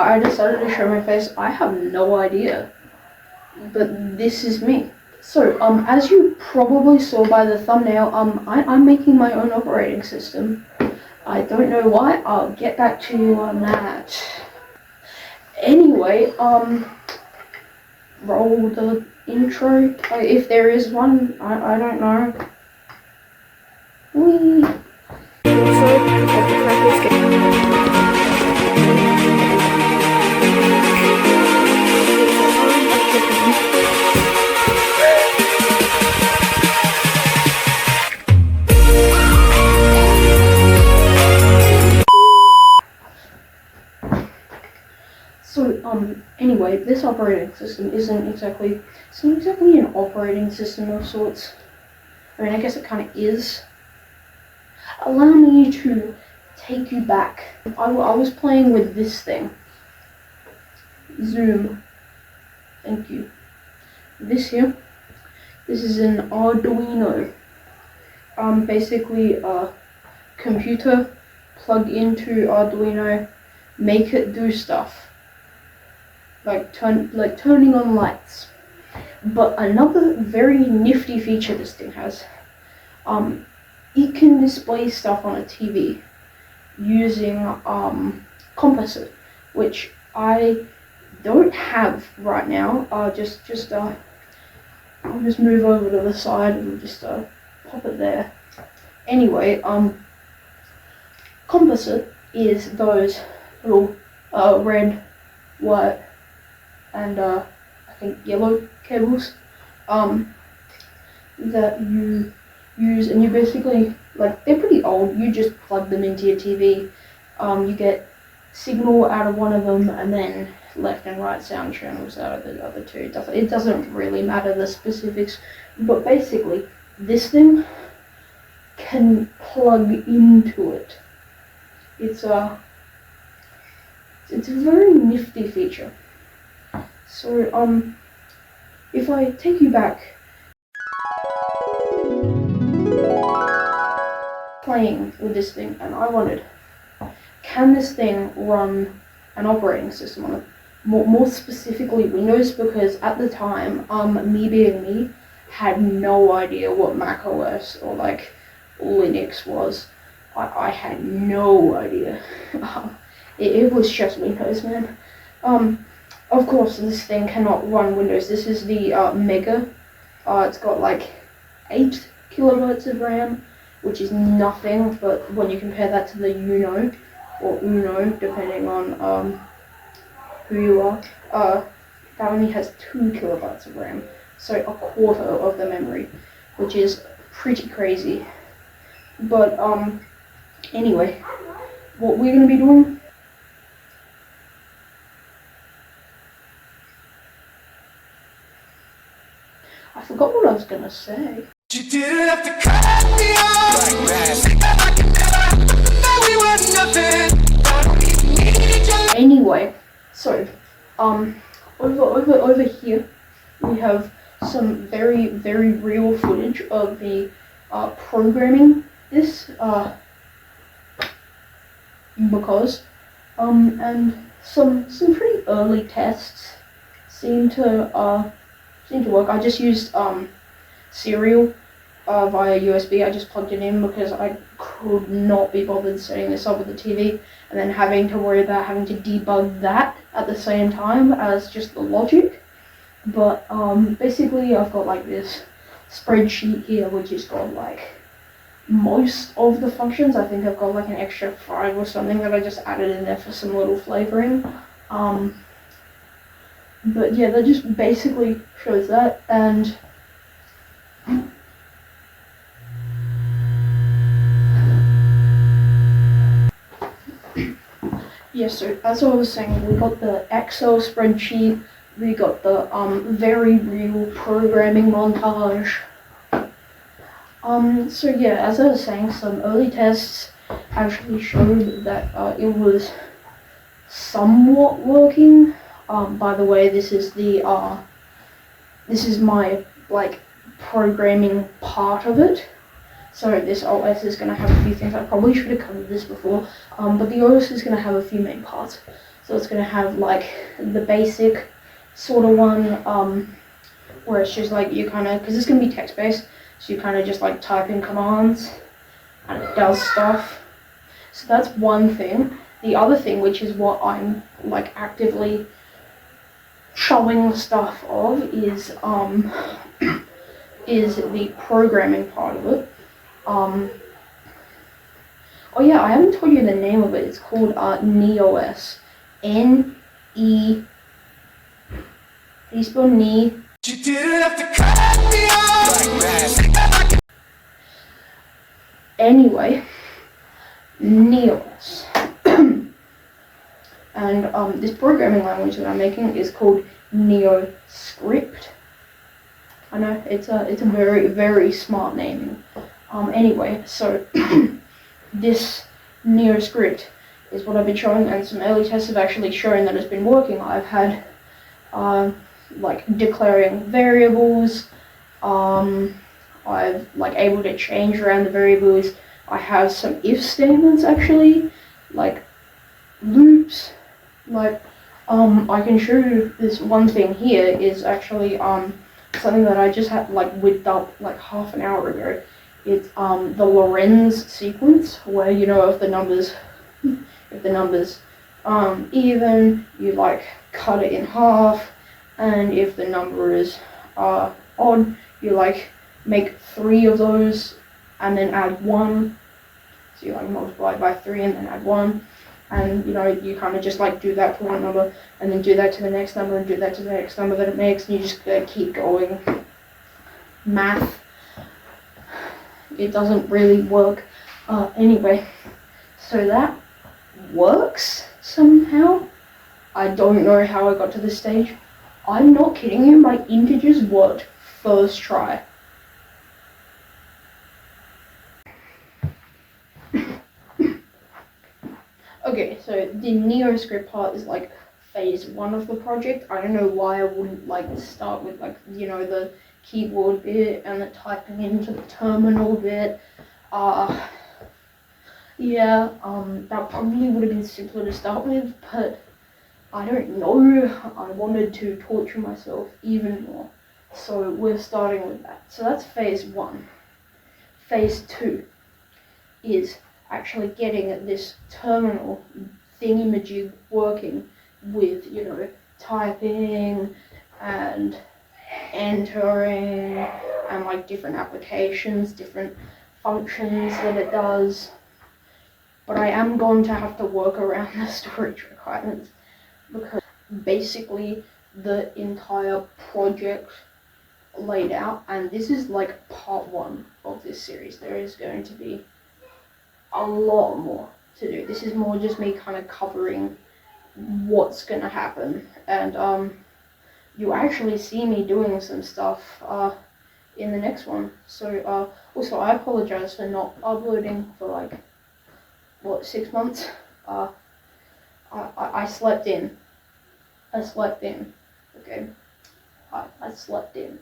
I decided to show my face. I have no idea, but this is me. So, as you probably saw by the thumbnail, I'm making my own operating system. I don't know why. I'll get back to you on that. Anyway, roll the intro, if there is one. I don't know. Whee! So, anyway, this operating system isn't exactly an operating system of sorts. I mean, I guess it kind of is. Allow me to take you back. I was playing with this thing. Zoom. Thank you. This here. This is an Arduino. Basically a computer plugged into Arduino, make it do stuff. Like turning on lights. But another very nifty feature this thing has, it can display stuff on a TV using Composite, which I don't have right now. I'll just move over to the side and just pop it there. Anyway, Composite is those little red, white, and I think yellow cables that you use, and you basically, like, they're pretty old. You just plug them into your TV. You get signal out of one of them, and then left and right sound channels out of the other two. It doesn't really matter the specifics, but basically this thing can plug into it. It's a very nifty feature. So, if I take you back, playing with this thing, and I wondered, can this thing run an operating system on it? More specifically Windows, because at the time, me being me, had no idea what Mac OS or like Linux was. I had no idea. It was just Windows, man. Of course, this thing cannot run Windows. This is the Mega. It's got like 8 kilobytes of RAM, which is nothing, but when you compare that to the Uno, or Uno, depending on who you are, that only has 2 kilobytes of RAM, so a quarter of the memory, which is pretty crazy. But anyway, what we're going to be doing, I forgot what I was going to say. You didn't have to cut me off. Anyway, so over here we have some very real footage of the programming this because and some pretty early tests seem to work. I just used Serial via USB. I just plugged it in because I could not be bothered setting this up with the TV and then having to worry about having to debug that at the same time as just the logic. But basically I've got like this spreadsheet here which has got like most of the functions. I think I've got like an extra 5 or something that I just added in there for some little flavoring. But yeah, that just basically shows that. And yeah, so as I was saying, we got the Excel spreadsheet, we got the very real programming montage. So yeah, as I was saying, some early tests actually showed that it was somewhat working. By the way, this is my like programming part of it. So this OS is going to have a few things. I probably should have covered this before, but the OS is going to have a few main parts. So it's going to have like the basic sort of one, where it's just like you kind of, because it's going to be text based, so you kind of just like type in commands and it does stuff. So that's one thing. The other thing, which is what I'm like actively showing stuff of, is is the programming part of it. Oh yeah, I haven't told you the name of it. It's called NeoS. N-E. How do you spell knee? You didn't have to cut me off. Anyway, NeoS. And this programming language that I'm making is called NeoScript. I know it's a very, very smart naming. Anyway, so this NeoScript is what I've been showing, and some early tests have actually shown that it's been working. I've had like declaring variables. I've like able to change around the variables. I have some if statements actually, like loops. Like I can show you this one thing here is actually something that I just had like whipped up like half an hour ago. It's the Lorenz sequence, where you know if the numbers even, you like cut it in half, and if the number is odd, you like make 3 of those and then add 1. So you like multiply by 3 and then add 1. And you know, you kind of just like do that to one number and then do that to the next number and do that to the next number that it makes, and you just keep going. Math, it doesn't really work. Anyway, so that works somehow. I don't know how I got to this stage. I'm not kidding you, my integers worked first try. Okay, so the NeoScript part is like phase 1 of the project. I don't know why I wouldn't like start with like, you know, the keyboard bit and the typing into the terminal bit. Yeah, that probably would have been simpler to start with, but I don't know, I wanted to torture myself even more. So we're starting with that. So that's phase 1. Phase 2 is actually getting this terminal thingy-majig working with, you know, typing and entering and like different applications, different functions that it does. But I am going to have to work around the storage requirements, because basically the entire project laid out, and this is like part 1 of this series. There is going to be a lot more to do. This is more just me kind of covering what's gonna happen, and you actually see me doing some stuff in the next one. So also I apologize for not uploading for like, what, 6 months. I slept in. Okay, I slept in.